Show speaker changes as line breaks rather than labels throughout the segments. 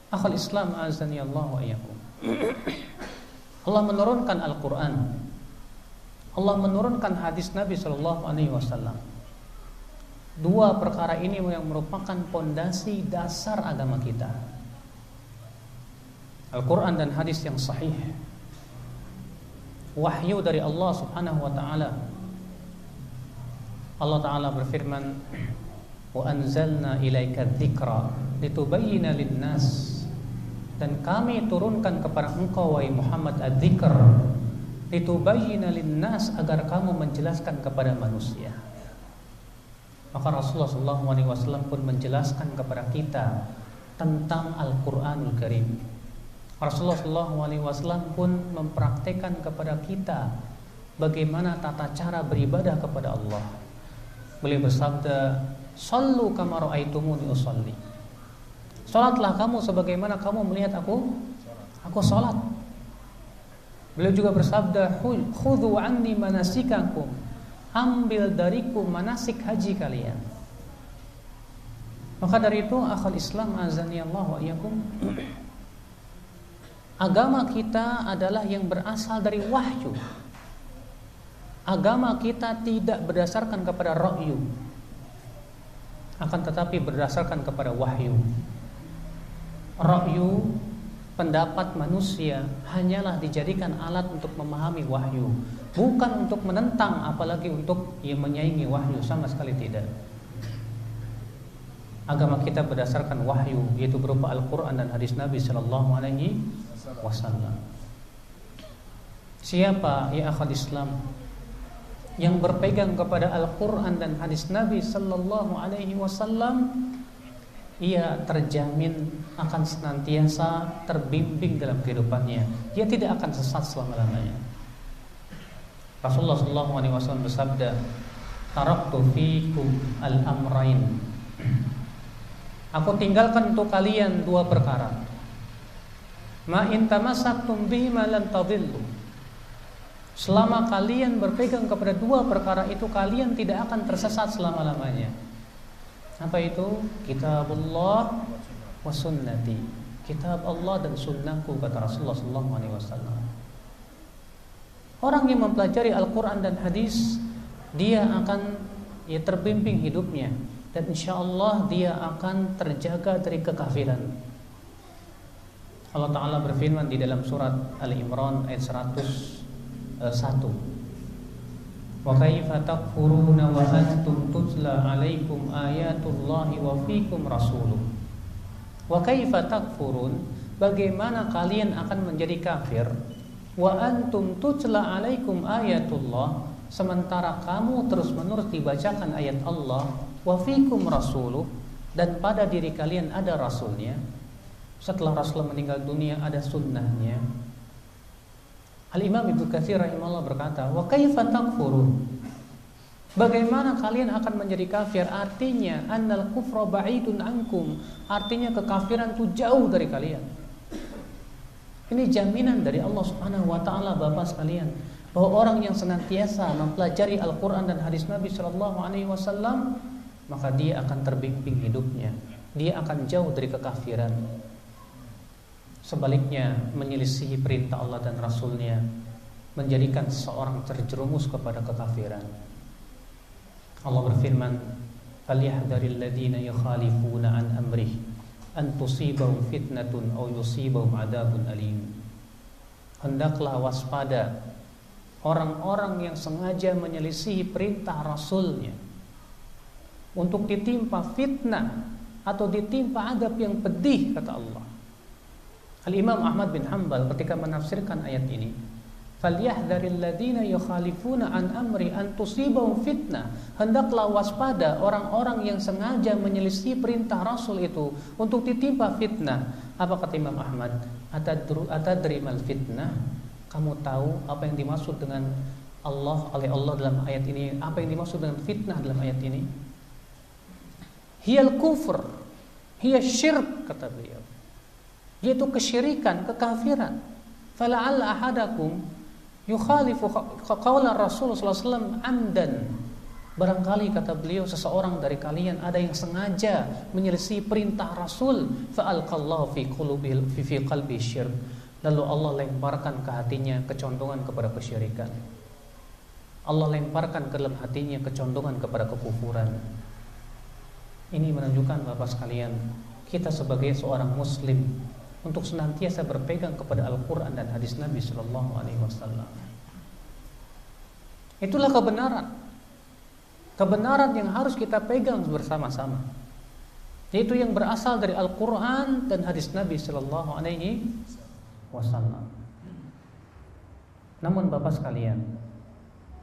Akhul Islam azani Allah wa iyyakum. Allah menurunkan Al-Quran, Allah menurunkan hadis Nabi Sallallahu Alaihi Wasallam. Dua perkara ini yang merupakan pondasi dasar agama kita. Al-Quran dan hadis yang sahih, wahyu dari Allah Subhanahu Wa Taala. Allah Taala berfirman, wa anzalna ilaika dzikra litubayyana lin-nas, dan kami turunkan kepada engkau wahai Muhammad adzikr litubayyana lin-nas, agar kamu menjelaskan kepada manusia. Maka Rasulullah SAW pun menjelaskan kepada kita tentang Al-Quranul Karim. Rasulullah SAW pun mempraktekkan kepada kita bagaimana tata cara beribadah kepada Allah. Beliau bersabda, "Shallu kama ra'aitumuni usolli." Salatlah kamu sebagaimana kamu melihat aku salat. Beliau juga bersabda, "Khudhu anni manasikakum." Ambil dariku manasik haji kalian. Maka dari itu, akhul Islam azani Allah wa iyyakum, agama kita adalah yang berasal dari wahyu. Agama kita tidak berdasarkan kepada ra'yu, akan tetapi berdasarkan kepada wahyu. Ra'yu, pendapat manusia, hanyalah dijadikan alat untuk memahami wahyu, bukan untuk menentang, apalagi untuk menyaingi wahyu, sama sekali tidak. Agama kita berdasarkan wahyu, yaitu berupa Al-Quran dan hadis Nabi Sallallahu Alaihi Wasallam. Siapa ya akhwat Islam yang berpegang kepada Al-Quran dan hadis Nabi Sallallahu Alaihi Wasallam, ia terjamin akan senantiasa terbimbing dalam kehidupannya. Dia tidak akan sesat selama-lamanya. Rasulullah Sallallahu Alaihi Wasallam bersabda, "Taraktu fikum al-amrain." Aku tinggalkan untuk kalian dua perkara. Ma in tamassaktum bihima lan tadillu. Selama kalian berpegang kepada dua perkara itu, kalian tidak akan tersesat selama-lamanya. Apa itu? Kitabullah wa sunnati. Kitab Allah dan sunnahku, kata Rasulullah SAW. Orang yang mempelajari Al-Quran dan hadis, dia akan terbimbing hidupnya, dan insya Allah dia akan terjaga dari kekafiran. Allah Ta'ala berfirman di dalam surat Al-Imran ayat 101, wa kaifa takfuruna wa antum tutla alaikum ayatullahi wa fikum rasuluh. Wa kaifa takfurun, bagaimana kalian akan menjadi kafir, wa antum tutla alaikum ayatullah, sementara kamu terus-menerus dibacakan ayat Allah, wa fikum rasuluh, dan pada diri kalian ada rasulnya. Setelah Rasulullah meninggal dunia ada sunnahnya. Al-Imam Ibnu Katsir rahimahullah berkata, wa kaifa takfurun, bagaimana kalian akan menjadi kafir? Artinya annal kufra ba'idun ankum, artinya kekafiran itu jauh dari kalian. Ini jaminan dari Allah Subhanahu wa taala, Bapak sekalian, bahwa orang yang senantiasa mempelajari Al-Qur'an dan hadis Nabi sallallahu alaihi wasallam, maka dia akan terbimbing hidupnya, dia akan jauh dari kekafiran. Sebaliknya, menyelisihi perintah Allah dan Rasulnya menjadikan seseorang terjerumus kepada kekafiran. Allah berfirman, "Falyahdharil ladzina yukhalifuna an amrih an tusibahum fitnatun aw yusibahum adzabun alim." Hendaklah waspada orang-orang yang sengaja menyelisihi perintah Rasulnya untuk ditimpa fitnah atau ditimpa adab yang pedih, kata Allah. Al-Imam Ahmad bin Hanbal ketika menafsirkan ayat ini, "Falyahdharil ladzina yukhalifuna an amri an tusibahum fitnah." Hendaklah waspada orang-orang yang sengaja menyelisih perintah Rasul itu untuk ditimpa fitnah. Apa kata Imam Ahmad? Atadri mal fitnah? Kamu tahu apa yang dimaksud dengan oleh Allah dalam ayat ini? Apa yang dimaksud dengan fitnah dalam ayat ini? Hiyal kufr, hiya syirk, kata beliau, yaitu kesyirikan, kekafiran. Fala'alla ahadakum yukhalifu qawla Rasul sallallahu alaihi wasallam amdan. Barangkali kata beliau seseorang dari kalian ada yang sengaja menyelisih perintah Rasul, fa'alqallahu fi qalbi syirk. Lalu Allah lemparkan ke hatinya kecondongan kepada kesyirikan. Allah lemparkan ke dalam hatinya kecondongan kepada kekufuran. Ini menunjukkan Bapak sekalian, kita sebagai seorang muslim untuk senantiasa berpegang kepada Al-Quran dan hadis Nabi Sallallahu Alaihi Wasallam. Itulah kebenaran yang harus kita pegang bersama-sama, yaitu yang berasal dari Al-Quran dan hadis Nabi Sallallahu Alaihi Wasallam. Namun Bapak sekalian,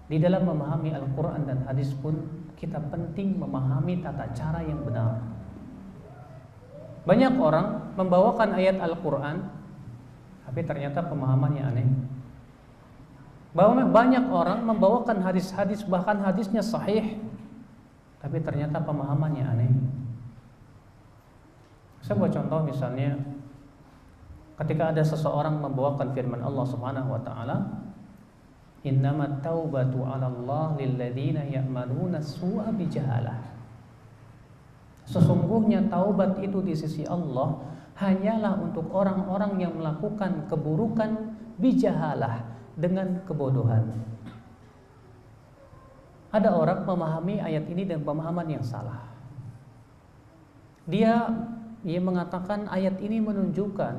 di dalam memahami Al-Quran dan hadis pun kita penting memahami tata cara yang benar. Banyak orang membawakan ayat Al-Quran, tapi ternyata pemahamannya aneh. Banyak orang membawakan hadis-hadis, bahkan hadisnya sahih, tapi ternyata pemahamannya aneh. Saya buat contoh misalnya, ketika ada seseorang membawakan firman Allah Subhanahu wa taala, innamat taubatu 'alallah lilladzina ya'maluna su'a bijahalah. Sesungguhnya taubat itu di sisi Allah hanyalah untuk orang-orang yang melakukan keburukan bijahalah, dengan kebodohan. Ada orang memahami ayat ini dengan pemahaman yang salah. Dia mengatakan ayat ini menunjukkan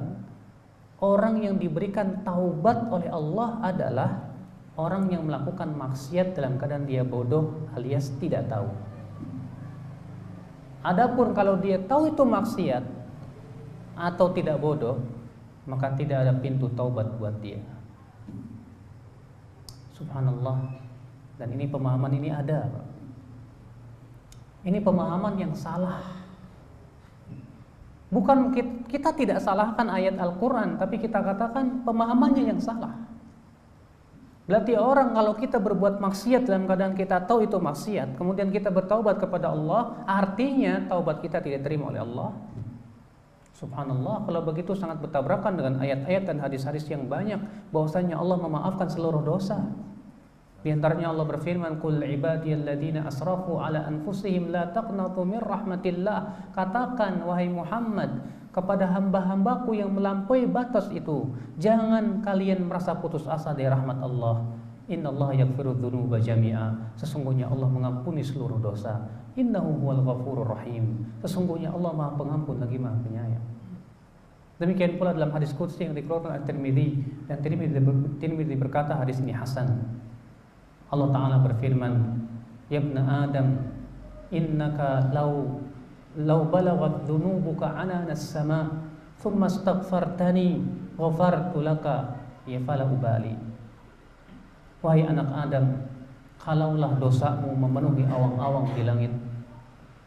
orang yang diberikan taubat oleh Allah adalah orang yang melakukan maksiat dalam keadaan dia bodoh alias tidak tahu. Adapun kalau dia tahu itu maksiat atau tidak bodoh, maka tidak ada pintu taubat buat dia. Subhanallah. Dan ini pemahaman ini ada, Pak. Ini pemahaman yang salah. Bukan kita tidak salahkan ayat Al-Quran, tapi kita katakan pemahamannya yang salah. Berarti orang kalau kita berbuat maksiat dalam keadaan kita tahu itu maksiat, kemudian kita bertaubat kepada Allah, artinya taubat kita tidak diterima oleh Allah. Subhanallah, kalau begitu sangat bertabrakan dengan ayat-ayat dan hadis-hadis yang banyak bahwasanya Allah memaafkan seluruh dosa. Di antaranya Allah berfirman, "Qul ibadiyalladzina asrafu ala anfusihim la taqnatu mir rahmatillah." Katakan wahai Muhammad kepada hamba-hambaku yang melampaui batas itu, jangan kalian merasa putus asa dari rahmat Allah. Innallaha yaghfiru dzunuba jami'a. Sesungguhnya Allah mengampuni seluruh dosa. Innahu huwal ghafurur rahim. Sesungguhnya Allah Maha Pengampun lagi Maha Penyayang. Demikian pula dalam hadis qudsi yang dikeluarkan oleh Tirmidzi, dan Tirmidzi berkata hadis ini hasan. Allah Ta'ala berfirman, "Ya ibna Adam, innaka law balaghat dhunubuka anana as-sama' thumma astaghfartani ghafartu laka ya fala ubali." Wahai anak Adam, kalaulah dosamu memenuhi awang-awang di langit,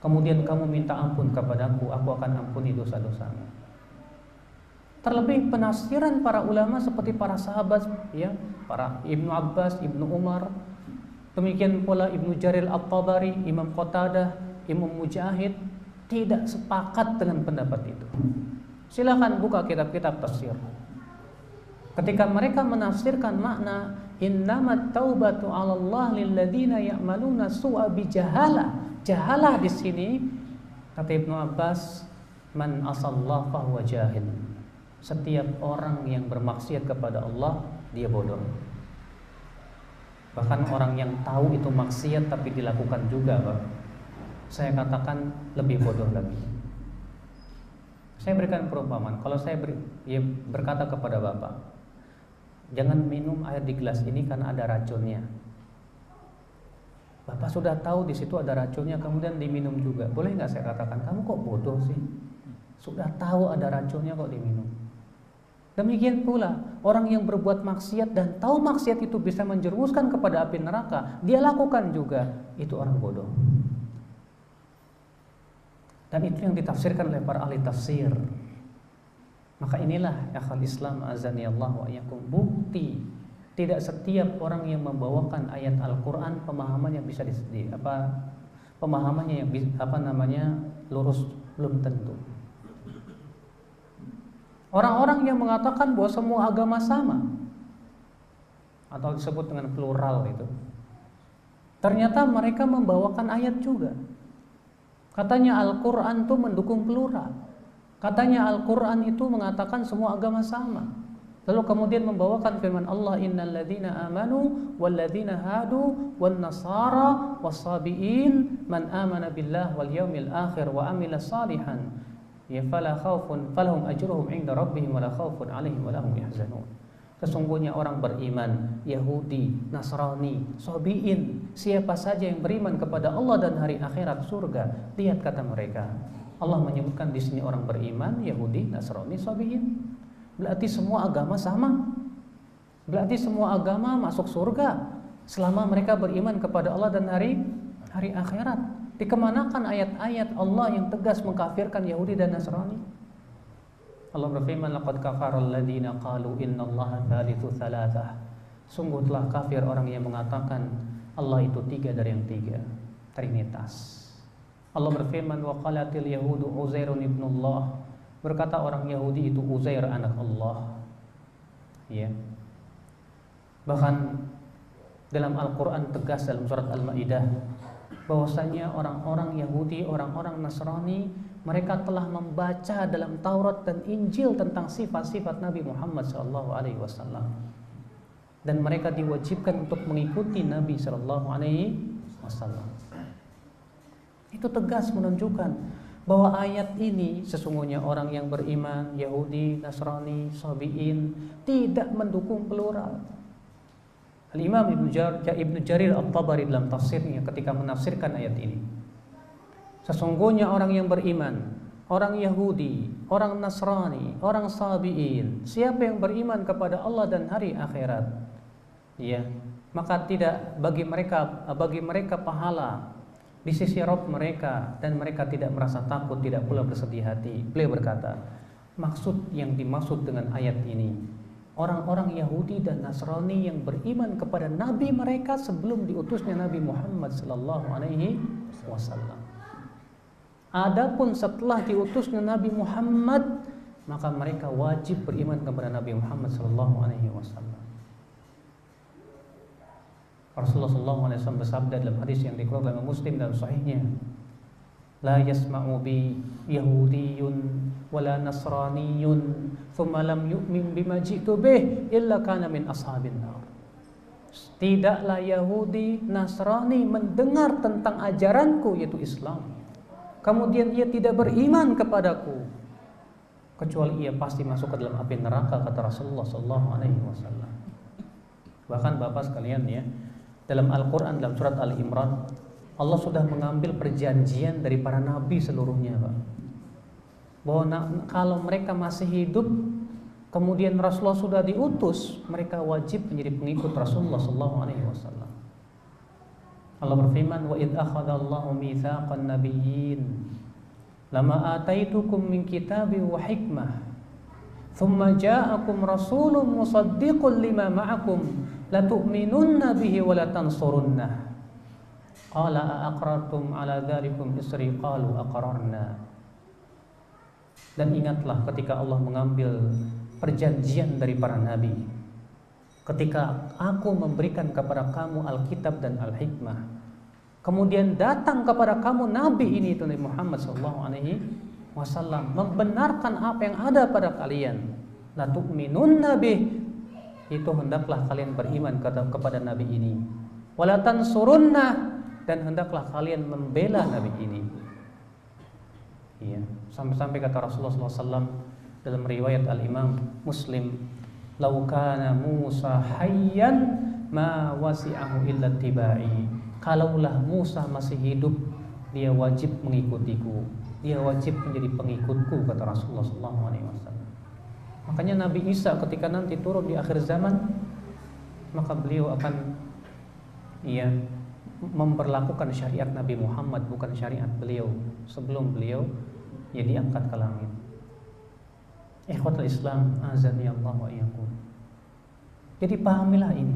kemudian kamu minta ampun kepadaku, aku akan ampuni dosa-dosamu. Terlebih penafsiran para ulama seperti para sahabat, ya, para Ibnu Abbas, Ibnu Umar, demikian pula Ibnu Jarir At-Tabari, Imam Qatadah, Imam Mujahid tidak sepakat dengan pendapat itu. Silakan buka kitab-kitab tafsir. Ketika mereka menafsirkan makna innamat taubatu 'alallah lilladzina ya'maluna su'a bijahalah. Jahalah di sini kata Ibnu Abbas, man asallah fahuwa jahil. Setiap orang yang bermaksiat kepada Allah, dia bodoh. Bahkan orang yang tahu itu maksiat tapi dilakukan juga, Pak, saya katakan lebih bodoh lagi. Saya berikan perumpamaan. Kalau saya berkata kepada Bapak, jangan minum air di gelas ini karena ada racunnya. Bapak sudah tahu di situ ada racunnya, kemudian diminum juga. Boleh nggak saya katakan, kamu kok bodoh sih? Sudah tahu ada racunnya kok diminum. Demikian pula orang yang berbuat maksiat dan tahu maksiat itu bisa menjerumuskan kepada api neraka, dia lakukan juga, itu orang bodoh. Dan itu yang ditafsirkan oleh para ahli tafsir. Maka inilah akhal Islam azani Allah wa iyyakum, bukti tidak setiap orang yang membawakan ayat Al-Qur'an pemahamannya bisa pemahamannya yang lurus, belum tentu. Orang-orang yang mengatakan bahwa semua agama sama atau disebut dengan plural itu, Ternyata mereka membawakan ayat juga. Katanya Al-Quran itu mendukung plural. Katanya Al-Quran itu mengatakan semua agama sama. Lalu kemudian membawakan firman Allah, innal ladzina amanu wal ladzina hadu wan nasara was-sabiin man amana billah wal yaumil akhir wa amila salihan ya fala khaufun falahum ajruhum 'inda rabbihim wala khaufun 'alaihim wala hum yahzanun. Sesungguhnya orang beriman, Yahudi, Nasrani, Sabiin, siapa saja yang beriman kepada Allah dan hari akhirat surga. Lihat kata mereka. Allah menyebutkan di sini orang beriman, Yahudi, Nasrani, Sabiin. Berarti semua agama sama. Berarti semua agama masuk surga selama mereka beriman kepada Allah dan hari akhirat. Dikemanakan ayat-ayat Allah yang tegas mengkafirkan Yahudi dan Nasrani? Allah berfirman, laqad kafara alladziina qalu innallaha tsalitsu tsalatsah. Sungguh telah kafir orang yang mengatakan Allah itu tiga dari yang tiga, Trinitas. Allah berfirman, wa qalatil yahudu Uzairun ibnullah. Berkata orang Yahudi itu Uzair anak Allah. Ya. Bahkan dalam Al-Quran tegas dalam surat Al-Maidah bahwasanya orang-orang Yahudi, orang-orang Nasrani, mereka telah membaca dalam Taurat dan Injil tentang sifat-sifat Nabi Muhammad SAW, dan mereka diwajibkan untuk mengikuti Nabi SAW. Itu tegas menunjukkan bahwa ayat ini sesungguhnya orang yang beriman, Yahudi, Nasrani, Sabiin, tidak mendukung plural. Al-Imam Ibnu Jarir At-Tabari dalam tafsirnya ketika menafsirkan ayat ini, sesungguhnya orang yang beriman, orang Yahudi, orang Nasrani, orang Sabiin, siapa yang beriman kepada Allah dan hari akhirat, ya, maka tidak bagi mereka pahala di sisi Rabb mereka, dan mereka tidak merasa takut, tidak pula bersedih hati. Beliau berkata, maksud yang dimaksud dengan ayat ini, orang-orang Yahudi dan Nasrani yang beriman kepada Nabi mereka sebelum diutusnya Nabi Muhammad SAW. Adapun setelah diutusnya Nabi Muhammad, maka mereka wajib beriman kepada Nabi Muhammad SAW. Rasulullah SAW bersabda dalam hadis yang dikeluarkan oleh Muslim dalam sahihnya, la yasma'u bi yahudiyyun wala nasraniyyun thumma lam yu'min bima ji'tu bih illa kana min ashabin nar. Tidaklah Yahudi, Nasrani mendengar tentang ajaranku yaitu Islam, kemudian ia tidak beriman kepadaku, kecuali ia pasti masuk ke dalam api neraka, kata Rasulullah SAW. Bahkan Bapak sekalian ya, dalam Al-Quran dalam surat Al-Imran, Allah sudah mengambil perjanjian dari para nabi seluruhnya, Pak, bahwa kalau mereka masih hidup kemudian Rasulullah sudah diutus, mereka wajib menjadi pengikut Rasulullah SAW. Allah berfirman, wa id akhadha Allahu mitsaqan nabiyyin lama ataitukum min kitabin wa hikmah thumma ja'akum rasulun musaddiqun lima ma'akum latu'minunna bihi wa latansurunnah qala aqrartum ala dzalikum isri qalu aqrarna. Dan ingatlah ketika Allah mengambil perjanjian dari para nabi, ketika aku memberikan kepada kamu Alkitab dan Al-Hikmah, kemudian datang kepada kamu nabi ini itu Nabi Muhammad SAW membenarkan apa yang ada pada kalian, latu'minunna bihi, itu hendaklah kalian beriman kepada Nabi ini, wala tansurunnah, dan hendaklah kalian membela Nabi ini. Iya, sampai-sampai kata Rasulullah SAW dalam riwayat Al-Imam Muslim, lau kana Musa hayyan ma wasi'ahu illa tibai. Kalaulah Musa masih hidup, dia wajib mengikutiku, dia wajib menjadi pengikutku, kata Rasulullah SAW. Makanya Nabi Isa ketika nanti turun di akhir zaman, maka beliau akan memperlakukan syariat Nabi Muhammad, bukan syariat beliau sebelum beliau diangkat ke langit. Ikhwatul Islam, azani Allah wa iyyakum. Jadi pahamilah ini,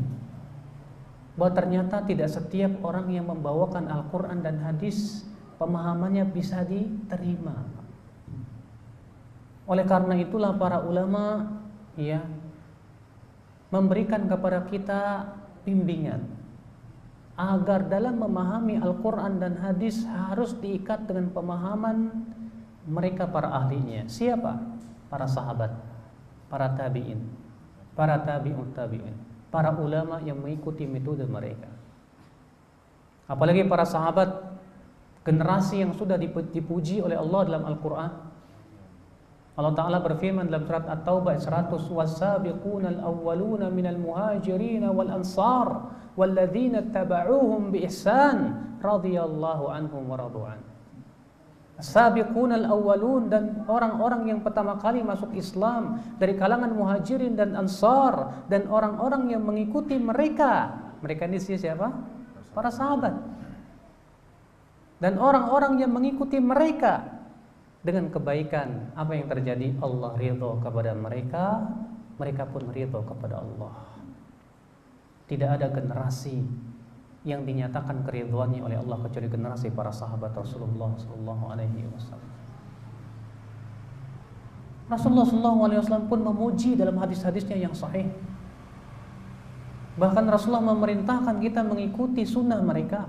bahwa ternyata tidak setiap orang yang membawakan Al-Quran dan hadis pemahamannya bisa diterima. Oleh karena itulah para ulama memberikan kepada kita bimbingan, agar dalam memahami Al-Quran dan hadis harus diikat dengan pemahaman mereka para ahlinya. Siapa? Para sahabat, para tabi'in, para tabi'un tabi'in, para ulama yang mengikuti metode mereka. Apalagi para sahabat, generasi yang sudah dipuji oleh Allah dalam Al-Quran. Allah Ta'ala berfirman dalam surat At-Taubah 100, "Was-sabiquna al-awwaluna minal muhajirin wal ansar walladzina tabauhum bi ihsan radhiyallahu anhum wa radu'an." As-sabiquna al-awwalun, dan orang-orang yang pertama kali masuk Islam dari kalangan muhajirin dan ansar, dan orang-orang yang mengikuti mereka. Mereka ini siapa? Para sahabat. Dan orang-orang yang mengikuti mereka dengan kebaikan, apa yang terjadi? Allah ridho kepada mereka, mereka pun ridho kepada Allah. Tidak ada generasi yang dinyatakan keridhoannya oleh Allah kecuali generasi para sahabat Rasulullah sallallahu alaihi wasallam. Rasulullah sallallahu alaihi wasallam pun memuji dalam hadis-hadisnya yang sahih. Bahkan Rasulullah memerintahkan kita mengikuti sunnah mereka.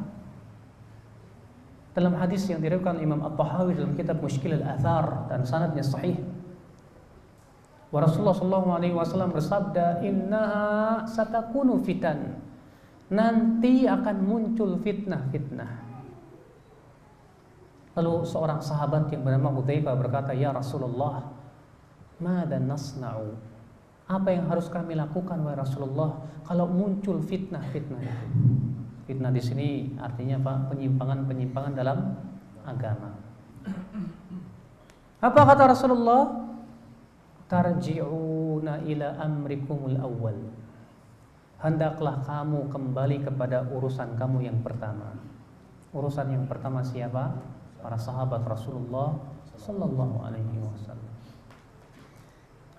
Dalam hadis yang diriwayatkan Imam At-Tahawi dalam kitab Mushkil al-Athar dan sanadnya sahih, wa Rasulullah sallallahu alaihi wasallam bersabda, "Innaha satakunu fitan." Nanti akan muncul fitnah-fitnah. Lalu seorang sahabat yang bernama Hudzaifah berkata, "Ya Rasulullah, madza nasna'u?" Apa yang harus kami lakukan wahai Rasulullah kalau muncul fitnah-fitnah itu? Fitnah di sini artinya apa? Penyimpangan-penyimpangan dalam agama. Apa kata Rasulullah? Tarji'una ila amrikumul awwal. Hendaklah kamu kembali kepada urusan kamu yang pertama. Urusan yang pertama siapa? Para sahabat Rasulullah sallallahu alaihi wasallam.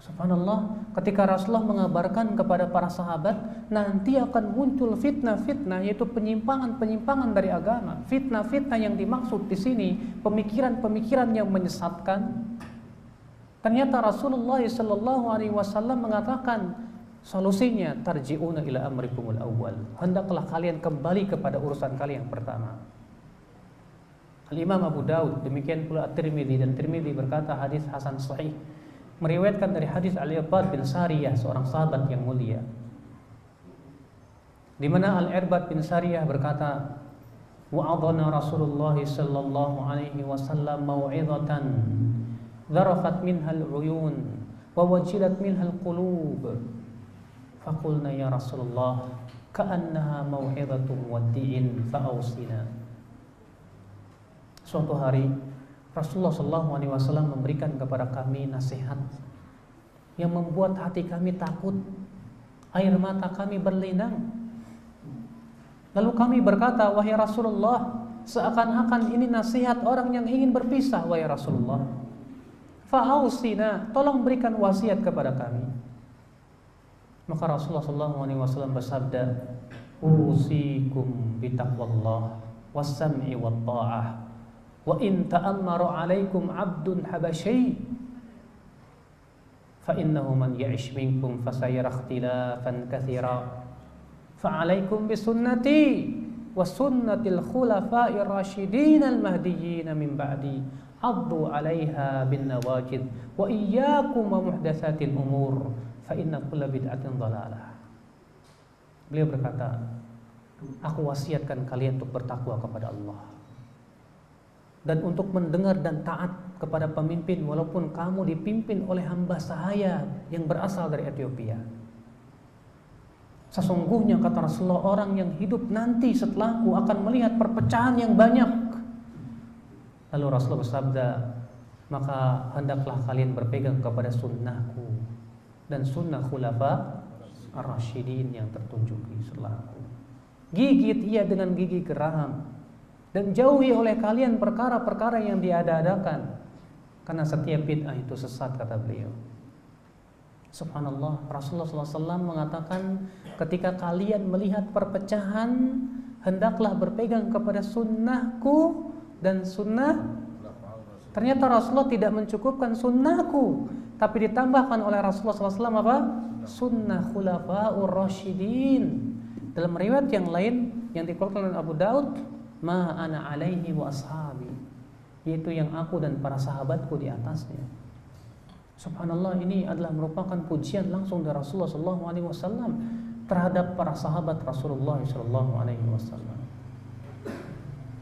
Subhanallah, ketika Rasulullah mengabarkan kepada para sahabat nanti akan muncul fitnah-fitnah, yaitu penyimpangan-penyimpangan dari agama. Fitnah-fitnah yang dimaksud di sini pemikiran-pemikiran yang menyesatkan. Ternyata Rasulullah sallallahu alaihi wasallam mengatakan solusinya, tarji'una ila amrikumul awwal. Hendaklah kalian kembali kepada urusan kalian yang pertama. Al-Imam Abu Daud, demikian pula At-Tirmidzi, dan Tirmidzi berkata hadis hasan sahih, meriwayatkan dari hadis Al-Irbad bin Sariyah, seorang sahabat yang mulia, di mana Al-Irbad bin Sariyah berkata, wa'adhana Rasulullah sallallahu alaihi wasallam mau'izatan dharafat minha al-uyun wa wajilat minha al-qulub. Faqulna ya Rasulullah ka'annaha mau'izatu muwaddi'in fa'ausina. Suatu hari Rasulullah SAW memberikan kepada kami nasihat yang membuat hati kami takut, air mata kami berlinang. Lalu kami berkata, wahai Rasulullah, seakan-akan ini nasihat orang yang ingin berpisah, wahai Rasulullah. Fa'ausina, tolong berikan wasiat kepada kami. Maka Rasulullah SAW bersabda, usikum bitaqwallah was-sam'i wat-ta'ah. Wa in ta'ammaru 'alaikum 'abdun habasyi fa innahu man ya'ish minkum fasayara ikhtilafan katsira fa 'alaikum bi sunnati wa sunnatil khulafa'ir rasyidin al mahdiyyin min ba'di 'addu 'alaiha bin nawajid wa iyyakum wa muhdatsatil umur fa inna kulla bid'atin dhalalah. Beliau berkata, aku wasiatkan kalian untuk bertakwa kepada Allah dan untuk mendengar dan taat kepada pemimpin walaupun kamu dipimpin oleh hamba sahaya yang berasal dari Ethiopia. Sesungguhnya kata Rasulullah, orang yang hidup nanti setelahku akan melihat perpecahan yang banyak. Lalu Rasulullah bersabda, maka hendaklah kalian berpegang kepada sunnahku dan sunnah khulafa ar-rasyidin yang tertunjuki setelahku. Gigit ia dengan gigi geram dan jauhi oleh kalian perkara-perkara yang diada-adakan, karena setiap bid'ah itu sesat, kata beliau. Subhanallah, Rasulullah SAW mengatakan, ketika kalian melihat perpecahan, hendaklah berpegang kepada sunnahku dan sunnah. Ternyata Rasulullah tidak mencukupkan sunnahku, tapi ditambahkan oleh Rasulullah SAW apa? Sunnah khulafa'ur rasyidin. Dalam riwayat yang lain yang dikeluarkan oleh Abu Daud, ma ana alaihi wa ashabi, yaitu yang aku dan para sahabatku di atasnya. Subhanallah, ini adalah merupakan pujian langsung dari Rasulullah SAW terhadap para sahabat Rasulullah SAW.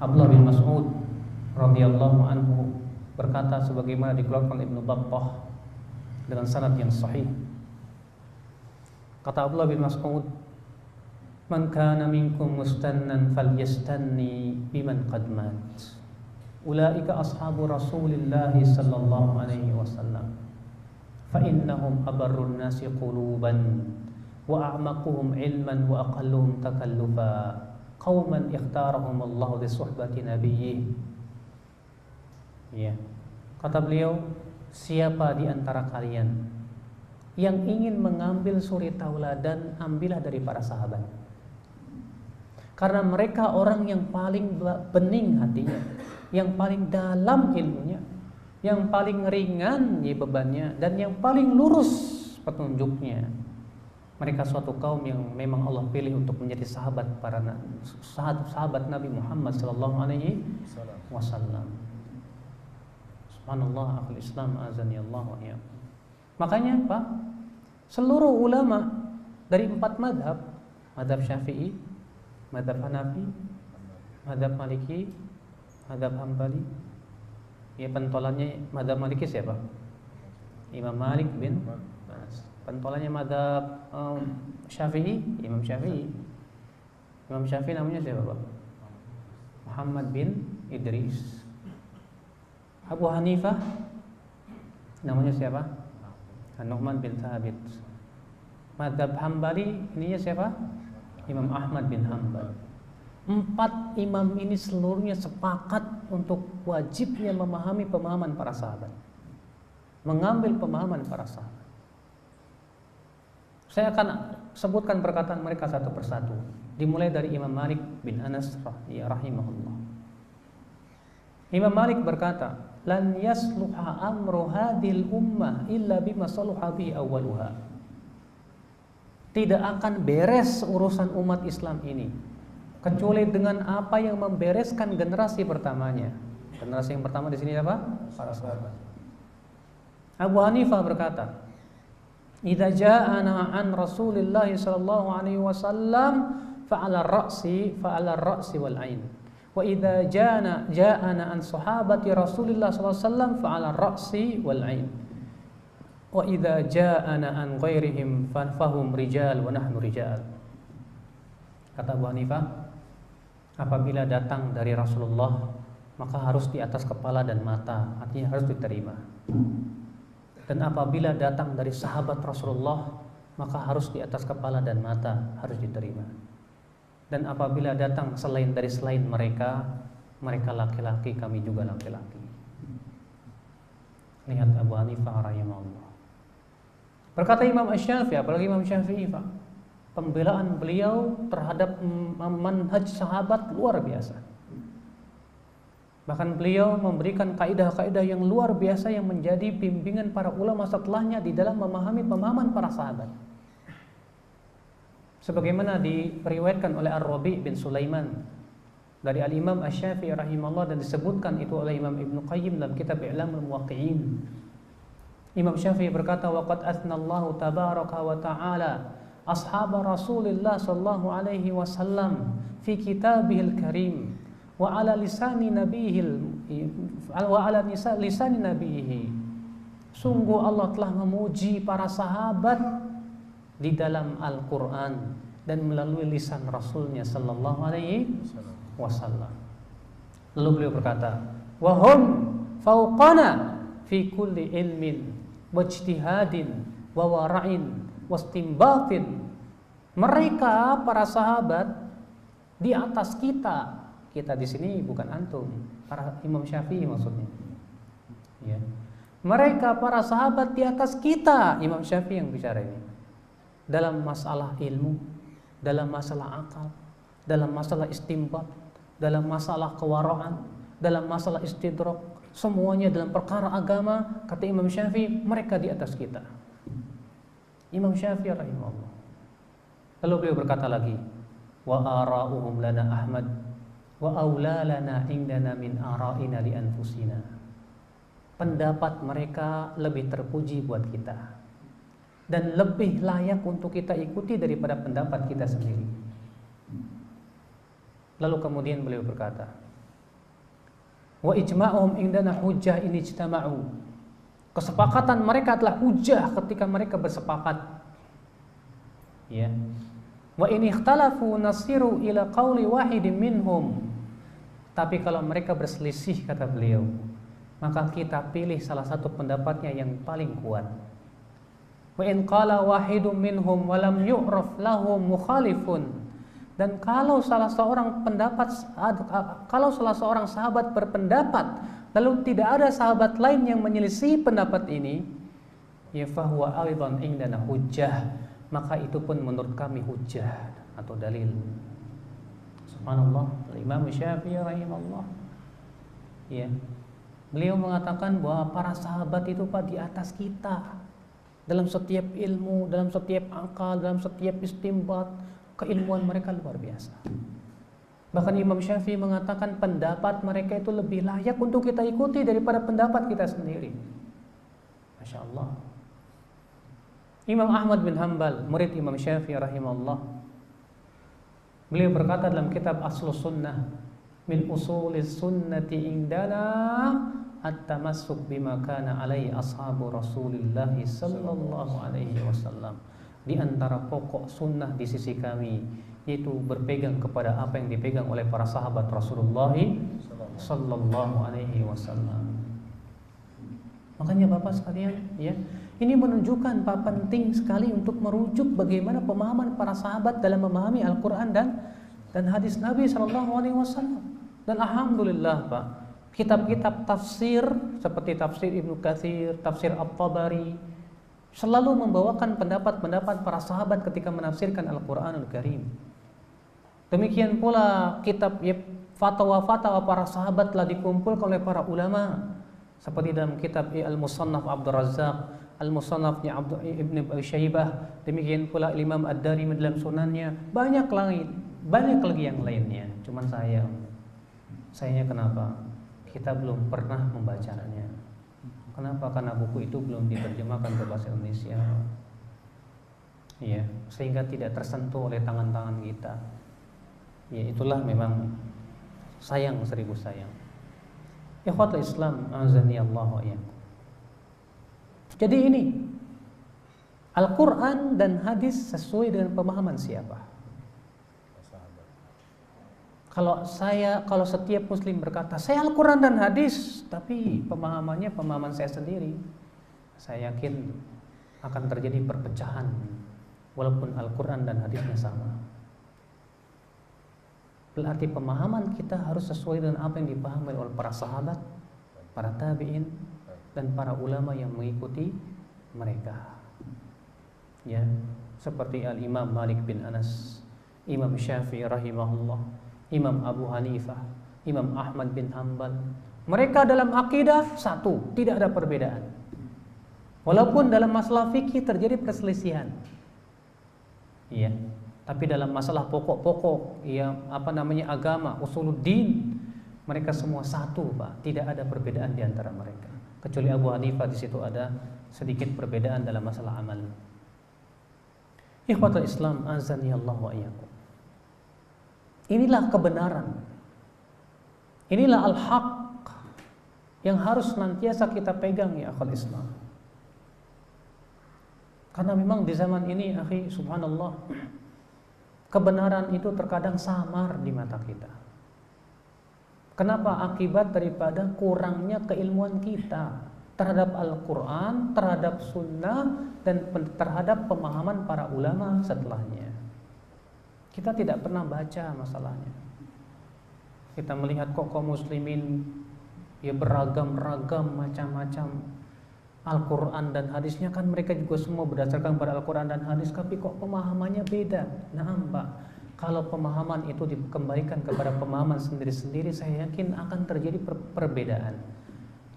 Abdullah bin Mas'ud radhiyallahu anhu berkata sebagaimana dikeluarkan Ibnu Battah dengan sanad yang sahih. Kata Abdullah bin Mas'ud, "Man kana minkum mustannan falyastanni biman qad mat. Ulaika ashabu Rasulillah sallallahu alaihi wasallam. Fa innahum abarrun nasi quluban wa a'maquhum ilman wa aqalluhum takallufa. Qauman ikhtarahum Allah li suhbati nabiyyih." Ya. Kata beliau, siapa di antara kalian yang ingin mengambil suri tauladan, ambillah dari para sahabat. Karena mereka orang yang paling bening hatinya, yang paling dalam ilmunya, yang paling ringan bebannya, dan yang paling lurus petunjuknya. Mereka suatu kaum yang memang Allah pilih untuk menjadi sahabat sahabat Nabi Muhammad sallallahu alaihi wasallam. Subhanallah, akhul Islam azani Allah wa iyyakum. Makanya apa? Seluruh ulama dari 4 madhab, madhab Syafi'i, madhab Hanafi, madhab Maliki, madhab Hambali. Ya, pentolannya madhab Maliki siapa? Imam Malik bin Anas. Pentolannya madhab Syafi'i, Imam Syafi'i. Imam Syafi'i namanya siapa, Pak? Muhammad bin Idris. Abu Hanifah namanya siapa? Nu'man bin Thabit. Madhab Hambali ininya siapa? Imam Ahmad bin Hanbal. 4 imam ini seluruhnya sepakat untuk wajibnya memahami pemahaman para sahabat, mengambil pemahaman para sahabat. Saya akan sebutkan perkataan mereka satu persatu, dimulai dari Imam Malik bin Anas rahimahullah. Imam Malik berkata, lan yasluha amru hadhil ummah illa bima saluha bi awwaluha. Tidak akan beres urusan umat Islam ini kecuali dengan apa yang membereskan generasi pertamanya. Generasi yang pertama di sini apa? Para sahabat. Abu Hanifah berkata, "Idza ja'ana an Rasulillah sallallahu alaihi wasallam fa'ala ar-ra'si wal 'ain. Wa idza ja'ana an sahabati Rasulillah sallallahu alaihi wasallam fa'ala ar-ra'si wal 'ain. Wa idza ja'ana an ghairihim fahum rijal wa nahnu rijal." Kata Abu Hanifah, apabila datang dari Rasulullah maka harus di atas kepala dan mata, artinya harus diterima. Dan apabila datang dari sahabat Rasulullah maka harus di atas kepala dan mata, harus diterima. Dan apabila datang selain mereka, mereka laki-laki, kami juga laki-laki. Lihat Abu Hanifah rahimahullah. Berkata Imam Asy-Syafi'i, apalagi Imam Syafi'i, Pak, pembelaan beliau terhadap manhaj sahabat luar biasa. Bahkan beliau memberikan kaidah-kaidah yang luar biasa yang menjadi bimbingan para ulama setelahnya di dalam memahami pemahaman para sahabat. Sebagaimana diriwayatkan oleh Ar-Rabi' bin Sulaiman dari Al-Imam Asy-Syafi'i rahimahullah, dan disebutkan itu oleh Imam Ibnu Qayyim dalam kitab I'lamul Muwaqqi'in. Imam Syafi'i berkata, "Waqad athnallahu tabaraka wa ta'ala ashab Rasulillah sallallahu alaihi wasallam fi kitabihil karim wa ala lisani nabihi. Sungguh Allah telah memuji para sahabat di dalam Al-Qur'an dan melalui lisan Rasulnya sallallahu alaihi wasallam. Lalu beliau berkata, wa hum fauqana fi kulli ilmin wajtihadin wa wara'in wastimbatin. Mereka para sahabat di atas kita. Kita di sini bukan antum, para Imam Syafi'i maksudnya. Ya. Mereka para sahabat di atas kita, Imam Syafi'i yang bicara ini. Dalam masalah ilmu, dalam masalah akal, dalam masalah istinbat, dalam masalah kewaraan, dalam masalah istidrak, semuanya dalam perkara agama, kata Imam Syafi'i, mereka di atas kita. Imam Syafi'i rahimahullah. Lalu beliau berkata lagi, wa ara'uhum lana ahmad wa aula lana indana min ara'ina li anfusina. Pendapat mereka lebih terpuji buat kita dan lebih layak untuk kita ikuti daripada pendapat kita sendiri. Lalu kemudian beliau berkata, wa ijma'uhum indana hujjah in ijtama'u. Kesepakatan mereka adalah hujjah ketika mereka bersepakat. Ya. Wa in ikhtalafu nasiru ila qauli wahidin minhum. Tapi kalau mereka berselisih, kata beliau, maka kita pilih salah satu pendapatnya yang paling kuat. Wa in qala wahidun minhum wa lam yu'raf lahum mukhalifun. Dan kalau salah seorang sahabat berpendapat lalu tidak ada sahabat lain yang menyelisih pendapat ini, ya fahuwa aidan indana hujjah, maka itu pun menurut kami hujjah atau dalil. Subhanallah, Imam Syafi'i rahimahullah. Ya. Beliau mengatakan bahwa para sahabat itu Pak di atas kita dalam setiap ilmu, dalam setiap akal, dalam setiap istinbat, keilmuan mereka luar biasa. Bahkan Imam Syafi'i mengatakan pendapat mereka itu lebih layak untuk kita ikuti daripada pendapat kita sendiri. Masya Allah. Imam Ahmad bin Hanbal, murid Imam Syafi'i rahimahullah, beliau berkata dalam kitab Aslus Sunnah, min usulis sunnati indana at-tamassuk bima kana alaihi ashabu Rasulillah sallallahu alaihi wasallam. Di antara pokok sunnah di sisi kami yaitu berpegang kepada apa yang dipegang oleh para sahabat Rasulullah sallallahu alaihi wasallam. Makanya Bapak sekalian, ya, ini menunjukkan Pak penting sekali untuk merujuk bagaimana pemahaman para sahabat dalam memahami Al-Qur'an dan hadis Nabi sallallahu alaihi wasallam. Dan alhamdulillah Pak, kitab-kitab tafsir seperti tafsir Ibnu Katsir, tafsir At-Tabari selalu membawakan pendapat-pendapat para sahabat ketika menafsirkan Al-Qur'anul Karim. Demikian pula kitab fatwa-fatwa para sahabat telah dikumpulkan oleh para ulama seperti dalam kitab Al-Musannaf Abdul Razzaq, Al-Musannafnya Ibn Abi Syaibah, demikian pula Imam Ad-Darimi dalam sunannya, banyak lagi yang lainnya. Cuman sayangnya kenapa kita belum pernah membacanya? Kenapa? Karena buku itu belum diterjemahkan ke bahasa Indonesia. Ya, sehingga tidak tersentuh oleh tangan-tangan kita. Ya, itulah memang sayang, seribu sayang. Ikhwatul Islam, azani Allah wa iyyakum. Jadi ini Al-Quran dan hadis sesuai dengan pemahaman siapa? Kalau setiap muslim berkata saya Al-Quran dan hadis, tapi pemahamannya pemahaman saya sendiri, saya yakin akan terjadi perpecahan walaupun Al-Quran dan hadisnya sama. Berarti pemahaman kita harus sesuai dengan apa yang dipahami oleh para sahabat, para tabi'in, dan para ulama yang mengikuti mereka. Ya, seperti Al-Imam Malik bin Anas, Imam Syafi'i rahimahullah, Imam Abu Hanifah, Imam Ahmad bin Hanbal. Mereka dalam akidah satu, tidak ada perbedaan. Walaupun dalam masalah fikih terjadi perselisihan. Iya, tapi dalam masalah pokok-pokok, agama, usuluddin, mereka semua satu, Pak. Tidak ada perbedaan di antara mereka. Kecuali Abu Hanifah di situ ada sedikit perbedaan dalam masalah amal. Ikhwatul Islam, azani Allah wa iyyakum. Inilah kebenaran. Inilah al-haq yang harus senantiasa kita pegang, ya akhul Islam. Karena memang di zaman ini, akhi, subhanallah, kebenaran itu terkadang samar di mata kita. Kenapa? Akibat daripada kurangnya keilmuan kita terhadap Al-Quran, terhadap sunnah, dan terhadap pemahaman para ulama setelahnya. Kita tidak pernah baca masalahnya. Kita melihat kok kaum muslimin ya beragam-ragam macam-macam Al-Quran dan hadisnya, kan mereka juga semua berdasarkan pada Al-Quran dan hadis, tapi kok pemahamannya beda. Nah, Mbak, kalau pemahaman itu dikembalikan kepada pemahaman sendiri-sendiri, saya yakin akan terjadi perbedaan.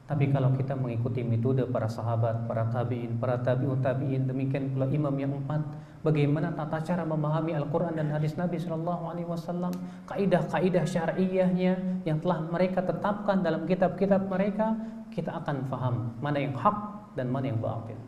Tapi kalau kita mengikuti metode para sahabat, para tabi'in, para tabi'un tabi'in, demikian pula imam yang 4, bagaimana tata cara memahami Al-Quran dan hadis Nabi SAW, kaidah-kaidah syar'iyyahnya yang telah mereka tetapkan dalam kitab-kitab mereka, kita akan faham mana yang hak dan mana yang batil.